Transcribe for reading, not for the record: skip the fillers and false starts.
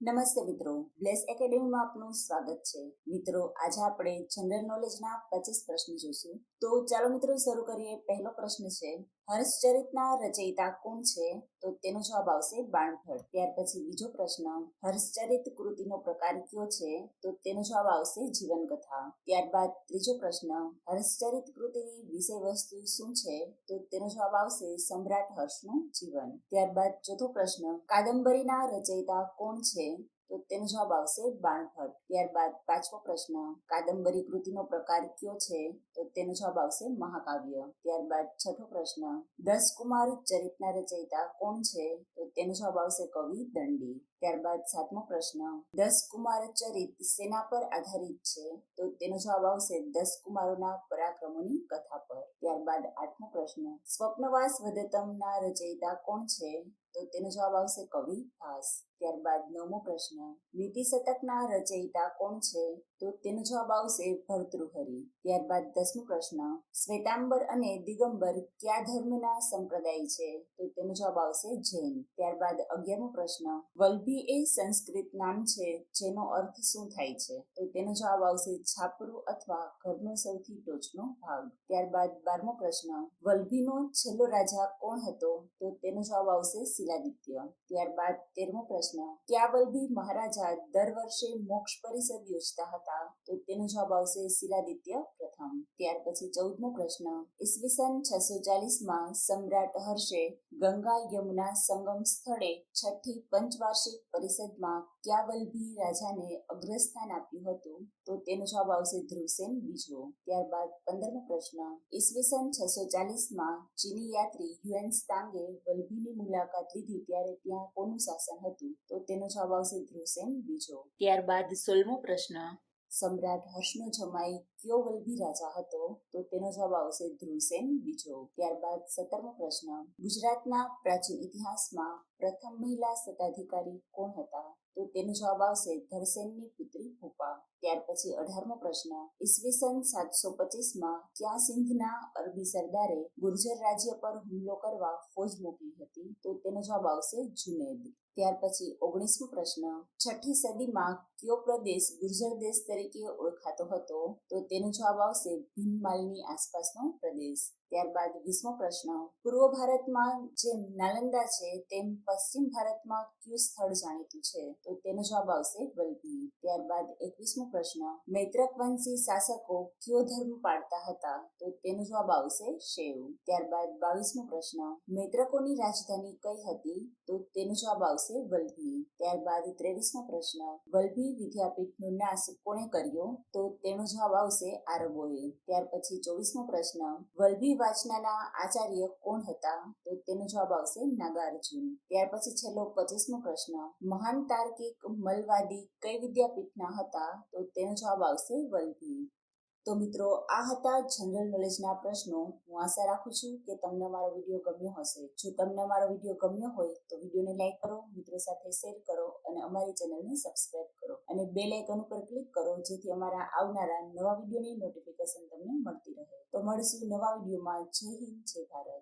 નમસ્તે મિત્રો, બ્લેસ એકેડેમીમાં આપનું સ્વાગત છે. મિત્રો, આજે આપણે જનરલ નોલેજના 25 પ્રશ્નો જોશું. તો ચાલો મિત્રો શરૂ કરીએ. પહેલો પ્રશ્ન છે, હર્ષચરિતના રચયિતા કોણ છે? તો તેનો જવાબ આવશે બાણભટ્ટ. ત્યાર પછી બીજો પ્રશ્ન, હર્ષચરિત કૃતિનો પ્રકાર કયો છે? તો તેનો જવાબ આવશે જીવનકથા. ત્યારબાદ ત્રીજો પ્રશ્ન, હર્ષચરિત કૃતિની વિષય વસ્તુ શું છે? તો તેનો જવાબ આવશે સમ્રાટ હર્ષનું જીવન. ત્યારબાદ ચોથો પ્રશ્ન, કાદંબરીના રચયિતા કોણ છે? તો તેનો જવાબ આવશે બાણભટ્ટ. ત્યારબાદ પાંચમો પ્રશ્ન, કાદંબરી કૃતિનો પ્રકાર કયો છે? તો તેનો જવાબ આવશે મહાકાવ્ય. ત્યારબાદ છઠ્ઠો પ્રશ્ન, 10 કુમાર ચરિતના રચયિતા કોણ છે? તો તેનો જવાબ આવશે કવિ દંડી. ત્યારબાદ સાતમો પ્રશ્ન, 10 કુમાર ચરિત શેના પર આધારિત છે? તો તેનો જવાબ આવશે 10 કુમારોના પરાક્રમોની કથા પર. ત્યારબાદ આઠમો પ્રશ્ન, સ્વપ્નવાસ વધતમના રચયિતા કોણ છે? તો તેનો જવાબ આવશે કવિ ભાસ. ત્યારબાદ નવમો પ્રશ્ન, નીતિશતકના રચયિતા કોણ છે? તો તેનો જવાબ આવશે ભર્તૃહરિ. ત્યારબાદ 10મો પ્રશ્ન, શ્વેતાંબર અને દિગંબર કયા ધર્મના સંપ્રદાય છે? તો તેનો જવાબ આવશે જૈન. ત્યારબાદ 11મો પ્રશ્ન, વલ્લભી એ સંસ્કૃત નામ છે જેનો અર્થ શું થાય છે? તો તેનો જવાબ આવશે છાપરું અથવા ઘરનો સૌથી ટોચનો ભાગ. ત્યારબાદ 12મો પ્રશ્ન, વલ્લભીનો છેલ્લો રાજા કોણ હતો? તો તેનો જવાબ આવશે શિલાદિત્ય. ત્યારબાદ 13મો પ્રશ્ન, કયા વલ્લભી મહારાજા દર વર્ષે મોક્ષ પરિષદ યોજતા હતા? તો તેનો જવાબ આવશે શિલાદિત્ય પ્રથમ. ત્યાર પછી 14મો પ્રશ્ન, ઈસવીસન 640માં સમ્રાટ હર્ષે ગંગા યમુના સંગમ સ્થળે છઠ્ઠી પંચવાર્ષિક પરિષદમાં કયા વલ્લભી રાજાને અગ્રસ્થાન આપ્યું હતું? તો તેનો જવાબ આવશે ધ્રુવસેન બીજો. ત્યારબાદ 15મો પ્રશ્ન, ઈસવીસન 640માં ચીની યાત્રી હ્યુએન ત્સાંગે વલ્લભીની મુલાકાત લીધી ત્યારે ત્યાં કોનું શાસન હતું? તો તેનો જવાબ આવશે ધ્રુવસેન બીજો. ત્યારબાદ 16મો પ્રશ્ન, સમ્રાટ હર્ષનો જમાઈ કયો વલ્લભી રાજા હતો? તો તેનો જવાબ આવશે ધ્રુવસેન બીજો. ત્યારબાદ 17મો પ્રશ્ન, ગુજરાતના પ્રાચીન ઇતિહાસમાં પ્રથમ મહિલા સત્તાધિકારી કોણ હતા? તો તેનો જવાબ આવશે ધરસેનની પુત્રી ભૂપા. ત્યાર પછી 18મો પ્રશ્ન, ઈસવીસન 725માં ક્યાં સિંધના અરબી સરદારે ગુર્જર રાજ્ય પર હુમલો કરવા ફોજ મોકલી હતી? તો તેનો જવાબ આવશે જુનેદ. ત્યાર પછી 19મો પ્રશ્ન, છઠ્ઠી સદીમાં કયો પ્રદેશ ગુર્જર દેશ તરીકે ઓળખાતો હતો? તો તેનો જવાબ આવશે ભીનમાલની આસપાસનો પ્રદેશ. ત્યારબાદ 20મો પ્રશ્ન, પૂર્વ ભારતમાં જેમ નાલંદા છે તેમ પશ્ચિમ ભારતમાં કયું સ્થળ જાણીતું છે? તો તેનો જવાબ આવશે વલ્લભી. ત્યારબાદ 21મો પ્રશ્ન, મૈત્રક વંશી શાસકો કયો ધર્મ પાળતા હતા? તો તેનો જવાબ આવશે શૈવ. ત્યારબાદ 22મો પ્રશ્ન, મૈત્રકોની રાજધાની કઈ હતી? તો તેનો જવાબ આવશે વલ્લભી. ત્યારબાદ 23મો પ્રશ્ન, વલ્લભી વિદ્યાપીઠનો નાશ કોણે કર્યો? તો તેનો જવાબ આવશે આરબોએ. ત્યાર પછી 24મો પ્રશ્ન, વલ્લભી વાચનાના આચાર્ય કોણ હતા? તો તેનો જવાબ આવશે નાગાર્જુન. ત્યાર પછી છેલ્લો 25મો પ્રશ્ન, મહાન તાર્કિક મલવાદી કઈ વિદ્યાપીઠના હતા? તો તેનો જવાબ આવશે વલ્લભી. તો મિત્રો, આ હતા જનરલ નોલેજના પ્રશ્નો. હું આશા રાખું છું કે તમને અમારો વિડીયો ગમ્યો હશે. જો તમને અમારો વિડીયો ગમ્યો હોય તો વિડીયોને લાઈક કરો, મિત્રો સાથે શેર કરો અને અમારી ચેનલને સબસ્ક્રાઇબ કરો અને બેલ આઇકન ઉપર ક્લિક કરો જેથી અમારા આવનારા નવા વિડીયોની નોટિફિકેશન તમને મળતી રહે. તો મળશું નવા વિડીયોમાં. જય હિન્દ, જય ભારત.